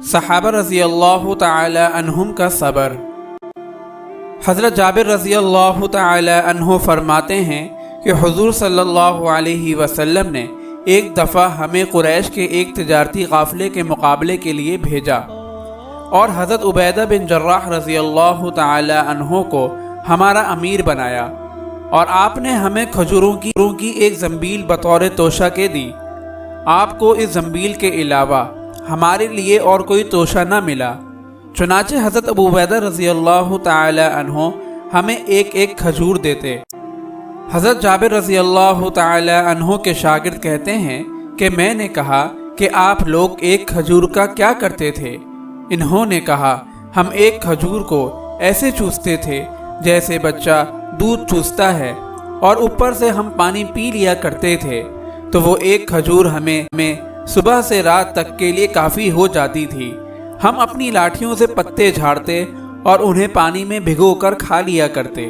सहाबा रज़ी अल्लाह तआला अन्हुम का सब्र। हज़रत जाबिर रज़ी अल्लाह तआला अन्हु फरमाते हैं कि हुज़ूर सल्लल्लाहु अलैहि वसल्लम ने एक दफ़ा हमें कुरैश के एक तिजारती काफ़िले के मुकाबले के लिए भेजा और हज़रत उबैदा बिन जर्राह रज़ी अल्लाह तआला अन्हु को हमारा अमीर बनाया और आपने हमें खजूरों की एक ज़ंबील बतौर तोशा के दी। आपको इस ज़ंबील के अलावा हमारे लिए और कोई तोशा न मिला। चुनाचे हज़रत अबू उबैदा रज़ी अल्लाह तआला अन्हु हमें एक एक खजूर देते। हज़रत जाबिर रज़ी अल्लाह तआला अन्हु के शागिर्द कहते हैं कि मैंने कहा कि आप लोग एक खजूर का क्या करते थे? इन्होंने कहा, हम एक खजूर को ऐसे चूसते थे जैसे बच्चा दूध चूसता है और ऊपर से हम पानी पी लिया करते थे, तो वो एक खजूर हमें सुबह से रात तक के लिए काफ़ी हो जाती थी। हम अपनी लाठियों से पत्ते झाड़ते और उन्हें पानी में भिगोकर खा लिया करते।